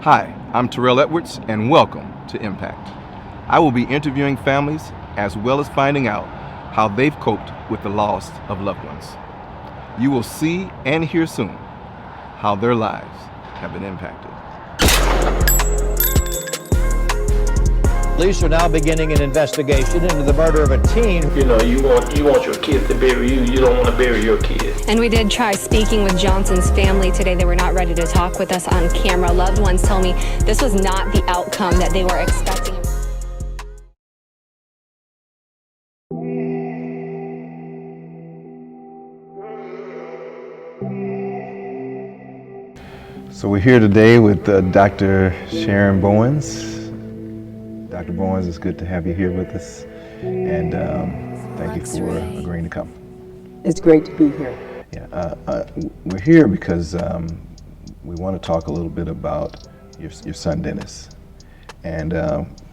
Hi, I'm Terrell Edwards, and welcome to Impact. I will be interviewing families as well as finding out how they've coped with the loss of loved ones. You will see and hear soon how their lives have been impacted. Police are now beginning an investigation into the murder of a teen. You know, you want your kids to bury you. You don't want to bury your kids. And we did try speaking with Johnson's family today. They were not ready to talk with us on camera. Loved ones tell me this was not the outcome that they were expecting. So we're here today with Dr. Sharon Bowens. Dr. Bowens, it's good to have you here with us, and thank you for agreeing to come. It's great to be here. Yeah, we're here because we want to talk a little bit about your son, Dennis. And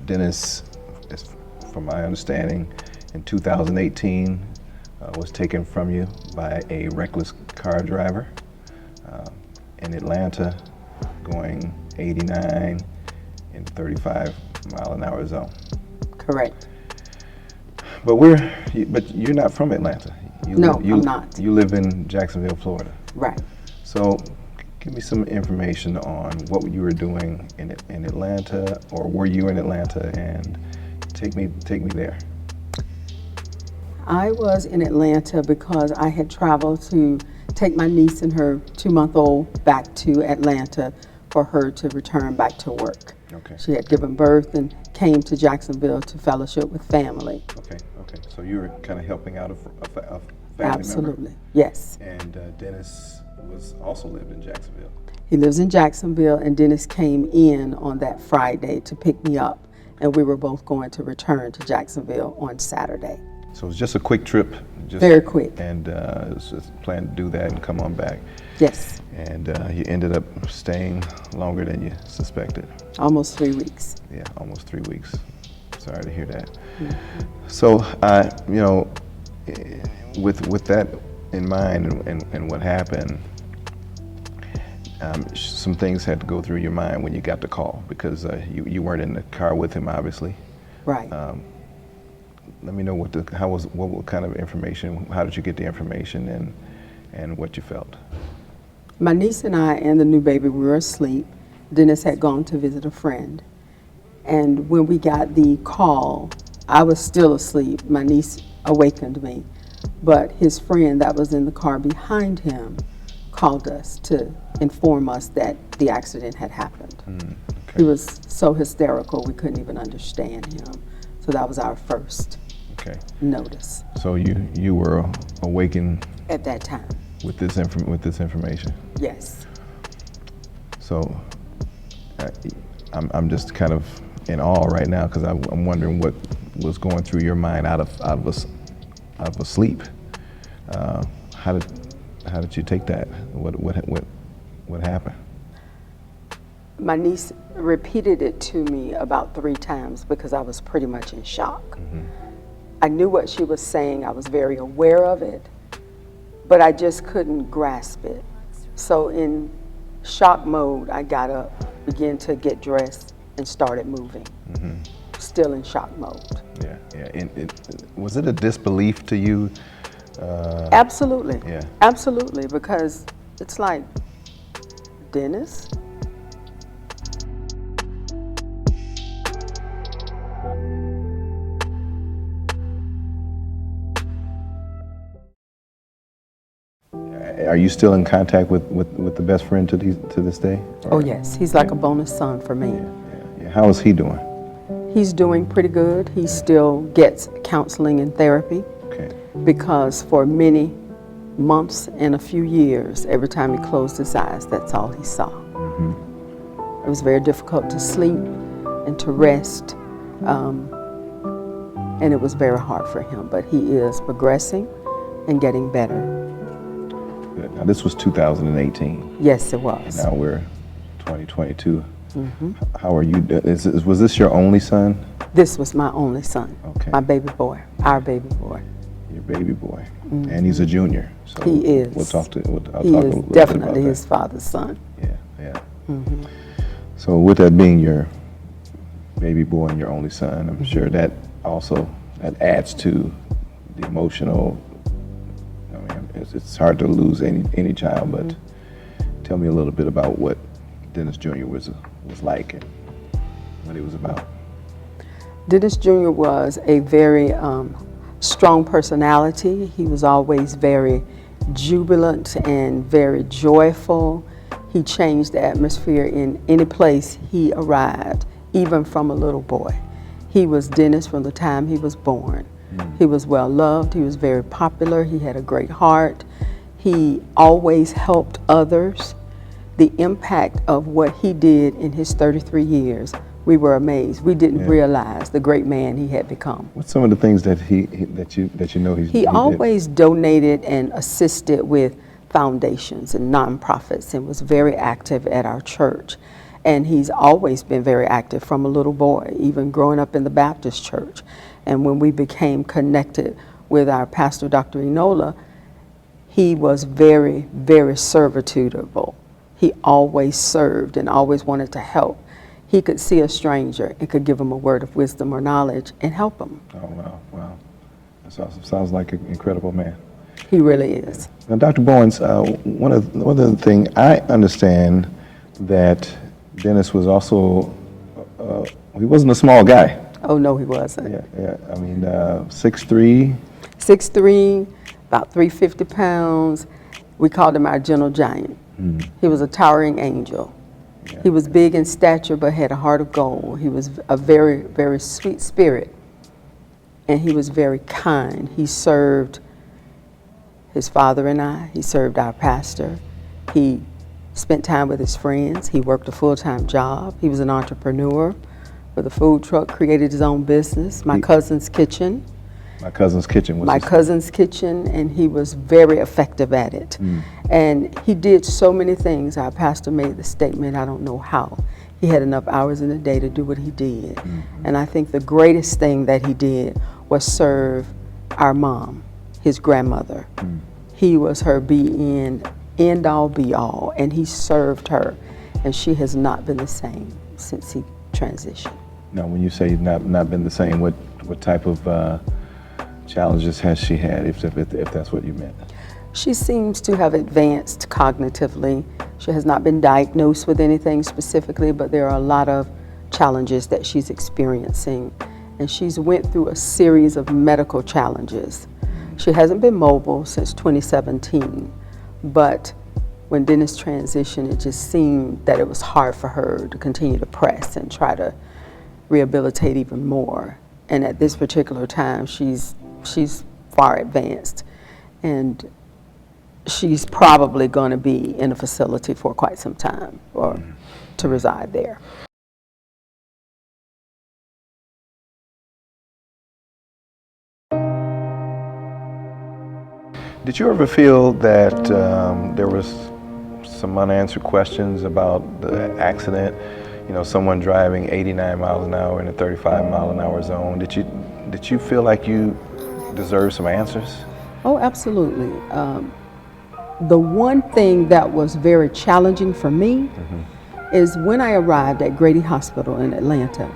Dennis, from my understanding, in 2018 was taken from you by a reckless car driver in Atlanta, going 89 in 35-mile-an-hour zone. Correct. But you're not from Atlanta. I'm not. You live in Jacksonville, Florida. Right. So give me some information on what you were doing in Atlanta, or were you in Atlanta, and take me there. I was in Atlanta because I had traveled to take my niece and her 2-month-old back to Atlanta for her to return back to work. Okay. She had given birth and came to Jacksonville to fellowship with family. Okay. So you were kind of helping out a family Absolutely. member. Yes. And Dennis also lived in Jacksonville. He lives in Jacksonville, and Dennis came in on that Friday to pick me up, and we were both going to return to Jacksonville on Saturday. So it was just a quick trip. Very quick. And it was just planned to do that and come on back. Yes. And you ended up staying longer than you suspected. Almost 3 weeks. Yeah, almost 3 weeks. Sorry to hear that. Mm-hmm. So, with that in mind and what happened, some things had to go through your mind when you got the call, because you weren't in the car with him, obviously. Right. Let me know what kind of information, how did you get the information, and what you felt? My niece and I and the new baby were asleep. Dennis had gone to visit a friend. And when we got the call, I was still asleep. My niece awakened me. But his friend that was in the car behind him called us to inform us that the accident had happened. Okay. He was so hysterical we couldn't even understand him. So that was our first notice. So you were awakened at that time with this information. Yes. So I'm just kind of in awe right now, because I'm wondering what was going through your mind out of sleep. How did you take that? What happened? My niece repeated it to me about 3 times because I was pretty much in shock. Mm-hmm. I knew what she was saying. I was very aware of it, but I just couldn't grasp it. So in shock mode, I got up, began to get dressed, and started moving. Mm-hmm. Still in shock mode. Yeah. And was it a disbelief to you? Absolutely. Yeah. Absolutely, because it's like, Dennis? Are you still in contact with the best friend to this day? Oh yes, he's like a bonus son for me. Yeah. How is he doing? He's doing pretty good. He still gets counseling and therapy. Okay. Because for many months and a few years, every time he closed his eyes, that's all he saw. Mm-hmm. It was very difficult to sleep and to rest, and it was very hard for him, but he is progressing and getting better. Good. Now this was 2018. Yes, it was. And now we're 2022. Mm-hmm. How are you? Was this your only son? This was my only son. Okay. My baby boy, our baby boy. Your baby boy. Mm-hmm. And he's a junior. So he is. I'll talk he a is little bit definitely about his father's son. Yeah. Mm-hmm. So with that being your baby boy and your only son, I'm sure that also that adds to the emotional. I mean, it's hard to lose any child, but tell me a little bit about what Dennis Jr. was like and what he was about. Dennis Jr. was a very strong personality. He was always very jubilant and very joyful. He changed the atmosphere in any place he arrived, even from a little boy. He was Dennis from the time he was born. He was well loved, he was very popular, he had a great heart. He always helped others. The impact of what he did in his 33 years, we were amazed. We didn't realize the great man he had become. What's some of the things that he He always donated and assisted with foundations and nonprofits and was very active at our church. And he's always been very active from a little boy, even growing up in the Baptist church. And when we became connected with our pastor, Dr. Enola, he was very, very servitudeable. He always served and always wanted to help. He could see a stranger and could give him a word of wisdom or knowledge and help him. Oh, wow, wow. That's awesome. Sounds like an incredible man. He really is. Now, Dr. Bowens, one of the things I understand that Dennis was also, he wasn't a small guy. Oh, no, he wasn't. Yeah. I mean, 6'3". 6'3", about 350 pounds. We called him our gentle giant. He was a towering angel. Yeah. He was big in stature but had a heart of gold. He was a very, very sweet spirit. And he was very kind. He served his father and I. He served our pastor. He spent time with his friends. He worked a full-time job. He was an entrepreneur with a food truck, created his own business, My Cousin's Kitchen. My Cousin's Kitchen was My Cousin's Kitchen, and he was very effective at it. And he did so many things. Our pastor made the statement, I don't know how. He had enough hours in the day to do what he did. And I think the greatest thing that he did was serve our mom, his grandmother. He was her end all be all, and he served her. And she has not been the same since he transitioned. Now, when you say not been the same, what type of challenges has she had, if that's what you meant? She seems to have advanced cognitively. She has not been diagnosed with anything specifically, but there are a lot of challenges that she's experiencing. And she's went through a series of medical challenges. She hasn't been mobile since 2017, but when Dennis transitioned, it just seemed that it was hard for her to continue to press and try to rehabilitate even more. And at this particular time, she's far advanced, and she's probably going to be in a facility for quite some time, or to reside there. Did you ever feel that there was some unanswered questions about the accident? You know, someone driving 89 miles an hour in a 35 mile an hour zone. Did you feel like you deserved some answers? Oh, absolutely. The one thing that was very challenging for me is when I arrived at Grady Hospital in Atlanta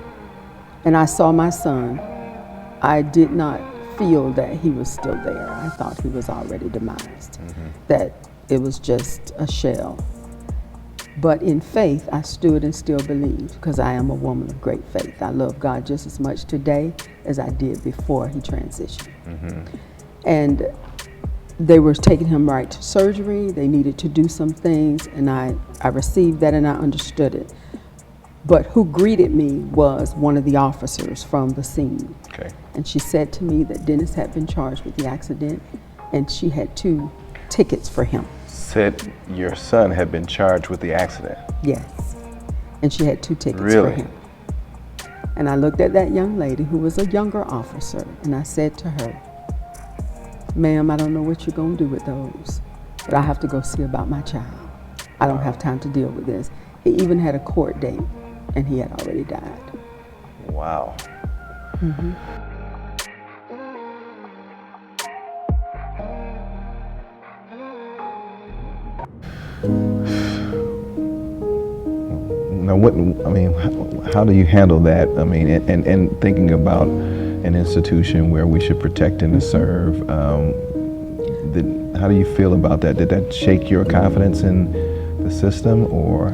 and I saw my son, I did not feel that he was still there. I thought he was already demised, that it was just a shell. But in faith, I stood and still believed, because I am a woman of great faith. I love God just as much today as I did before he transitioned. And they were taking him right to surgery. They needed to do some things, and I received that and I understood it. But who greeted me was one of the officers from the scene. Okay. And she said to me that Dennis had been charged with the accident, and she had 2 tickets for him. Said your son had been charged with the accident? Yes. And she had 2 tickets Really? for him. And I looked at that young lady who was a younger officer, and I said to her, "Ma'am, I don't know what you're going to do with those, but I have to go see about my child. I don't have time to deal with this." He even had a court date, and he had already died. Wow. Now, what I mean, how do you handle that? I mean, and thinking about an institution where we should protect and serve. How do you feel about that? Did that shake your confidence in the system, or?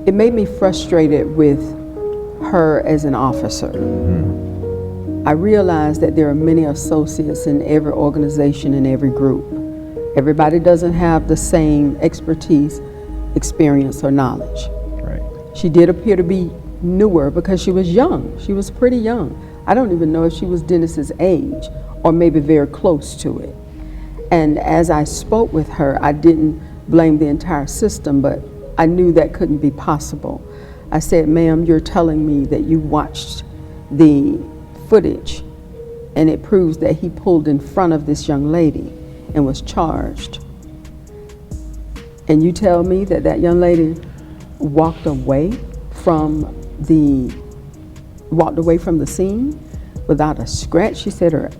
It made me frustrated with her as an officer. I realized that there are many associates in every organization, in every group. Everybody doesn't have the same expertise, experience, or knowledge. Right. She did appear to be newer because she was young. She was pretty young. I don't even know if she was Dennis's age or maybe very close to it. And as I spoke with her, I didn't blame the entire system, but I knew that couldn't be possible. I said, ma'am, you're telling me that you watched the footage and it proves that he pulled in front of this young lady and was charged. And you tell me that that young lady walked away from the scene without a scratch. She said her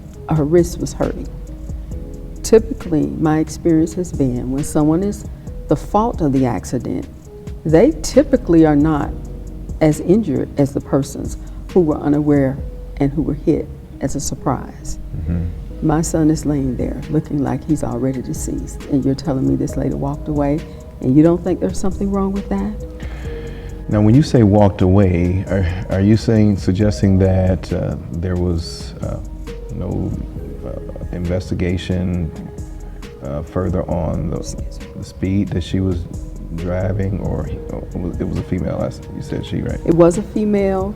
wrist was hurting. Typically, my experience has been when someone is the fault of the accident, they typically are not as injured as the persons who were unaware and who were hit as a surprise. My son is laying there looking like he's already deceased, and you're telling me this lady walked away, and you don't think there's something wrong with that? Now, when you say walked away, are you suggesting that there was no investigation further on the speed that she was driving, or it was a female? You said she, right? It was a female.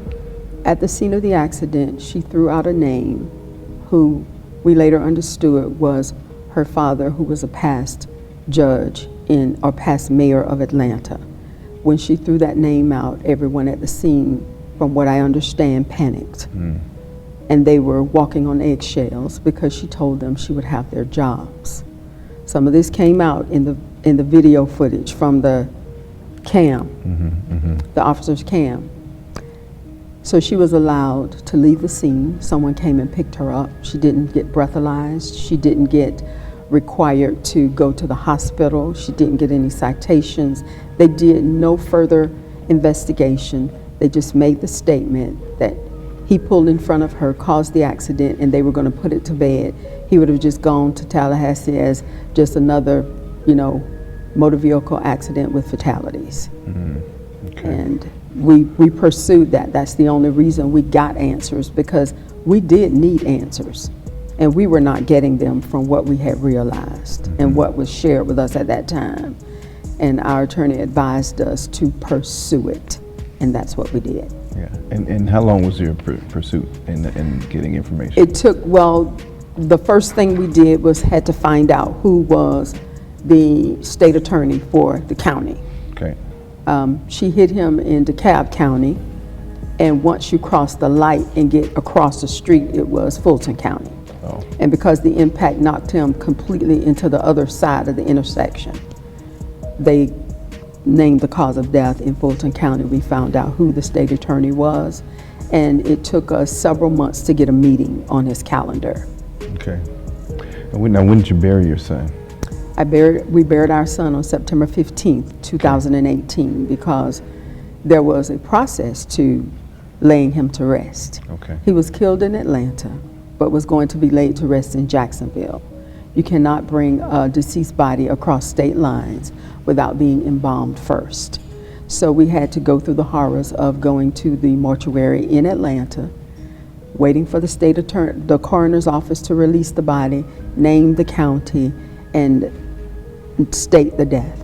At the scene of the accident, she threw out a name who we later understood was her father, who was a past judge or past mayor of Atlanta. When she threw that name out, everyone at the scene, from what I understand, panicked. And they were walking on eggshells because she told them she would have their jobs. Some of this came out in the video footage from the cam, the officer's cam. So she was allowed to leave the scene. Someone came and picked her up. She didn't get breathalyzed. She didn't get required to go to the hospital. She didn't get any citations. They did no further investigation. They just made the statement that he pulled in front of her, caused the accident, and they were going to put it to bed. He would have just gone to Tallahassee as just another, motor vehicle accident with fatalities. Okay. And we pursued that. That's the only reason we got answers, because we did need answers. And we were not getting them from what we had realized and what was shared with us at that time. And our attorney advised us to pursue it, and that's what we did. Yeah. And how long was your pursuit in getting information? It took, the first thing we did was had to find out who was the state attorney for the county. Okay. She hit him in DeKalb County, and once you cross the light and get across the street, it was Fulton County. Oh. And because the impact knocked him completely into the other side of the intersection, they named the cause of death in Fulton County. We found out who the state attorney was, and it took us several months to get a meeting on his calendar. Okay. Now, when did you bury your son? We buried our son on September 15th, 2018, because there was a process to laying him to rest. Okay. He was killed in Atlanta, but was going to be laid to rest in Jacksonville. You cannot bring a deceased body across state lines without being embalmed first. So we had to go through the horrors of going to the mortuary in Atlanta, waiting for the coroner's office to release the body, name the county, and state the death.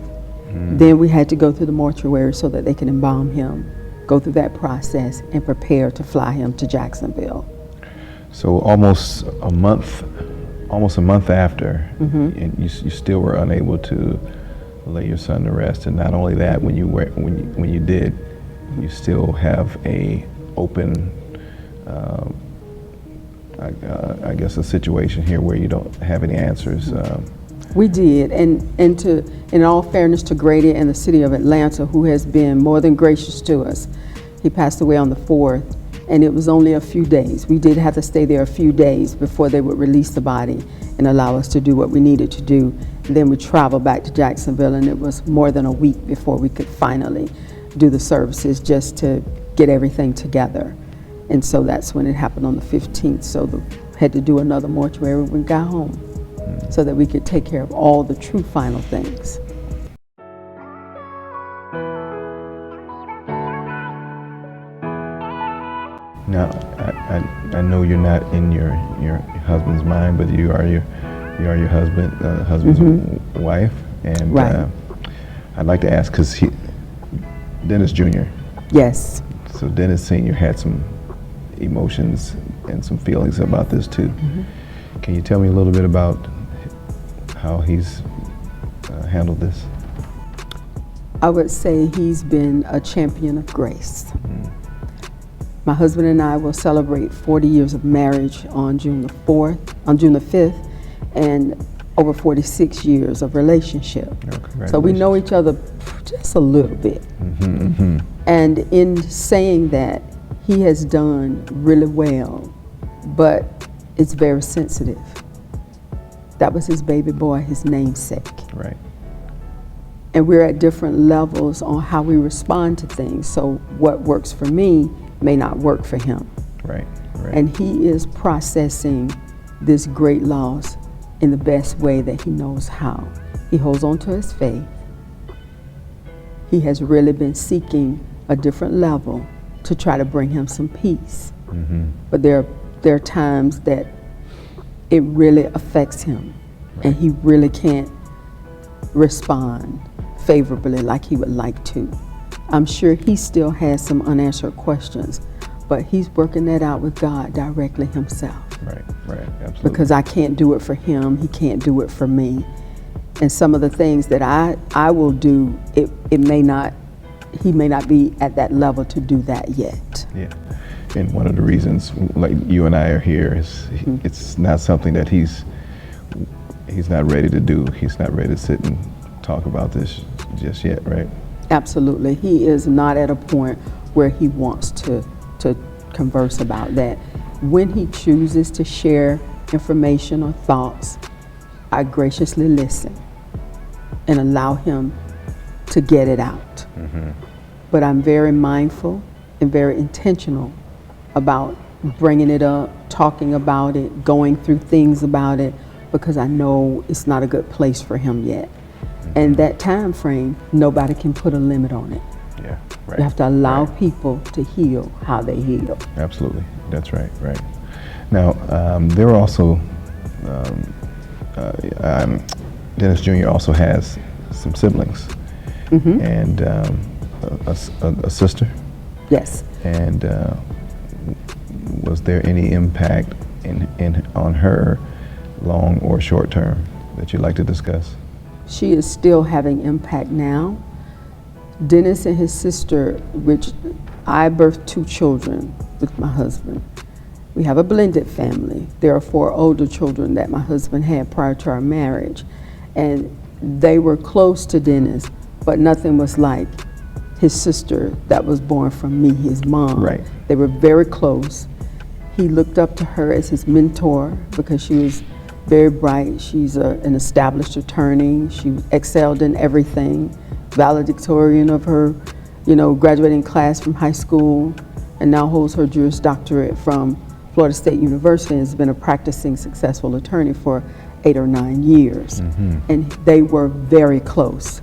Then we had to go through the mortuary so that they can embalm him, go through that process, and prepare to fly him to Jacksonville. So almost a month after, and you still were unable to lay your son to rest. And not only that, when you did, you still have a open, I guess, a situation here where you don't have any answers. We did, and in all fairness to Grady and the city of Atlanta, who has been more than gracious to us. He passed away on the 4th, and it was only a few days. We did have to stay there a few days before they would release the body and allow us to do what we needed to do. And then we traveled back to Jacksonville, and it was more than a week before we could finally do the services, just to get everything together. And so that's when it happened on the 15th. So had to do another mortuary when we got home, so that we could take care of all the true final things. Now, I know you're not in your husband's mind, but you are your husband's wife, and Right. I'd like to ask, because Dennis Jr. Yes. So Dennis Sr. had some emotions and some feelings about this too. Can you tell me a little bit about how he's handled this? I would say he's been a champion of grace. My husband and I will celebrate 40 years of marriage on June the 5th, and over 46 years of relationship. Oh, so we know each other just a little bit. And in saying that, he has done really well, but it's very sensitive. That was his baby boy, his namesake. Right. And we're at different levels on how we respond to things. So what works for me may not work for him. Right. Right. And he is processing this great loss in the best way that he knows how. He holds on to his faith. He has really been seeking a different level to try to bring him some peace. But there are times that it really affects him, and he really can't respond favorably like he would like to. I'm sure he still has some unanswered questions, but he's working that out with God directly himself. Right. Right. Absolutely. Because I can't do it for him, he can't do it for me. And some of the things that I will do, he may not be at that level to do that yet. Yeah. And one of the reasons, like you and I are here, is it's not something that he's not ready to do. He's not ready to sit and talk about this just yet, right? Absolutely. He is not at a point where he wants to converse about that. When he chooses to share information or thoughts, I graciously listen and allow him to get it out. But I'm very mindful and very intentional about bringing it up, talking about it, going through things about it, because I know it's not a good place for him yet. And that time frame, nobody can put a limit on it. Yeah. Right. You have to allow people to heal how they heal. Absolutely. That's right. Right. Now, there are also Dennis Jr. also has some siblings, and a sister. Yes. And was there any impact on her, long or short term, that you'd like to discuss? She is still having impact now. Dennis and his sister, which I birthed 2 children with my husband. We have a blended family. There are 4 older children that my husband had prior to our marriage. And they were close to Dennis, but nothing was like his sister that was born from me, his mom. Right. They were very close. He looked up to her as his mentor because she was very bright. She's an established attorney. She excelled in everything. Valedictorian of her, graduating class from high school, and now holds her Juris Doctorate from Florida State University and has been a practicing successful attorney for 8 or 9 years. And they were very close.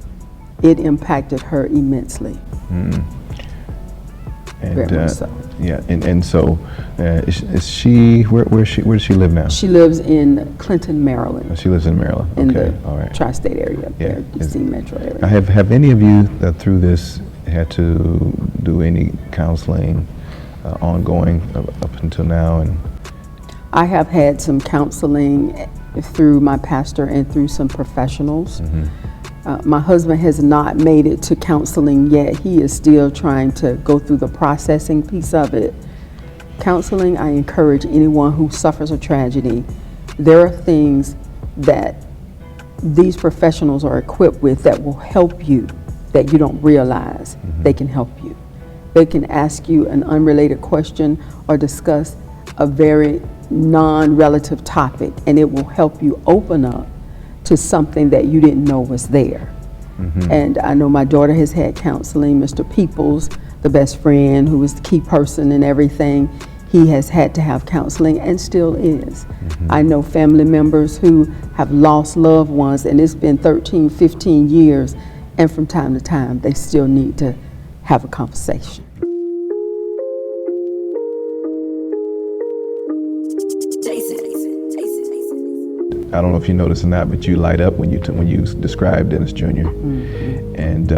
It impacted her immensely. And Very much so. yeah, and so is she where does she live now? She lives in Clinton, Maryland. She lives in Maryland. In Okay, the all right. tri-state area, Yeah. DC metro area. Now, have any of you through this had to do any counseling ongoing up until now? And I have had some counseling through my pastor and through some professionals. My husband has not made it to counseling yet. He is still trying to go through the processing piece of it. Counseling, I encourage anyone who suffers a tragedy. There are things that these professionals are equipped with that will help you, that you don't realize they can help you. They can ask you an unrelated question or discuss a very non-relative topic, and it will help you open up to something that you didn't know was there. And I know my daughter has had counseling. Mr. Peoples, the best friend who was the key person in everything, he has had to have counseling and still is. I know family members who have lost loved ones, and it's been 13, 15 years, and from time to time they still need to have a conversation. I don't know if you noticed or not, but you light up when you describe Dennis Jr. And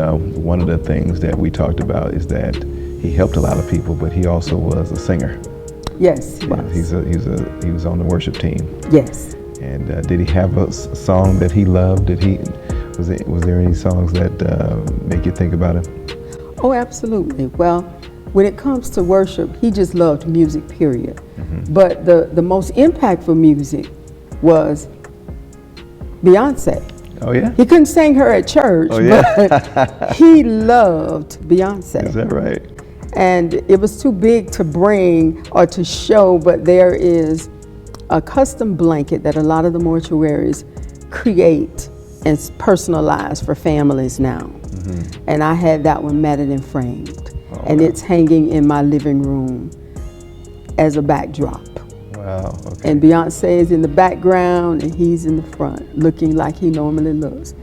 one of the things that we talked about is that he helped a lot of people, but he also was a singer. Yes, he was. He was on the worship team. Yes. And did he have a song that he loved? Was there any songs that make you think about him? Oh, absolutely. Well, when it comes to worship, he just loved music, period. But the most impactful music was Beyonce. Oh, yeah? He couldn't sing her at church, Oh, yeah? but he loved Beyonce. Is that right? And it was too big to bring or to show, but there is a custom blanket that a lot of the mortuaries create and personalize for families now. And I had that one matted and framed. And it's hanging in my living room as a backdrop. Wow, okay. And Beyonce is in the background and he's in the front, looking like he normally looks.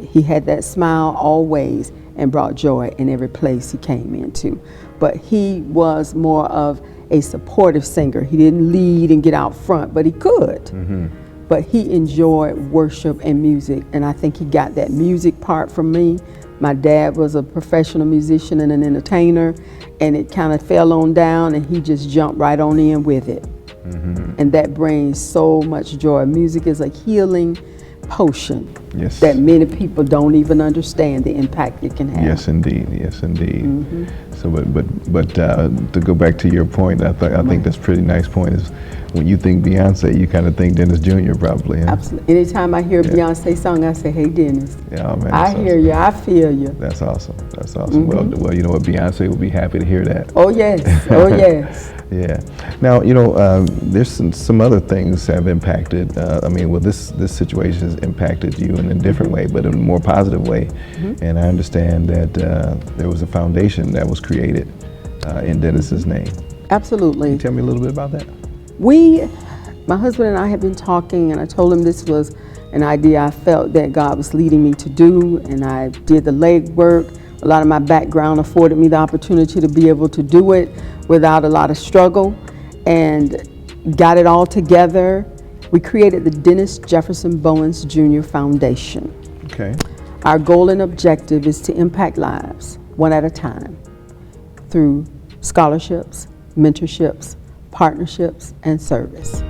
He had that smile always and brought joy in every place he came into. But he was more of a supportive singer. He didn't lead and get out front, but he could. But he enjoyed worship and music, and I think he got that music part from me. My dad was a professional musician and an entertainer, and it kind of fell on down, and he just jumped right on in with it. And that brings so much joy. Music is a healing potion that many people don't even understand the impact it can have. Yes, indeed. Yes, indeed. So, but to go back to your point, I think that's a pretty nice point. Is when you think Beyonce, you kind of think Dennis Jr. probably. Huh? Absolutely. Anytime I hear a Beyonce song, I say, "Hey, Dennis." Yeah, man. I hear you. I feel you. That's awesome. That's awesome. Well, you know what? Beyonce will be happy to hear that. Oh yes. Oh yes. Yeah. Now, there's some other things have impacted. This situation has impacted you in a different way, but in a more positive way. And I understand that there was a foundation that was created in Dennis's name. Absolutely. Can you tell me a little bit about that? My husband and I have been talking, and I told him this was an idea I felt that God was leading me to do, and I did the legwork. A lot of my background afforded me the opportunity to be able to do it without a lot of struggle, and got it all together. We created the Dennis Jefferson Bowens Jr. Foundation. Okay. Our goal and objective is to impact lives one at a time through scholarships, mentorships, partnerships, and service.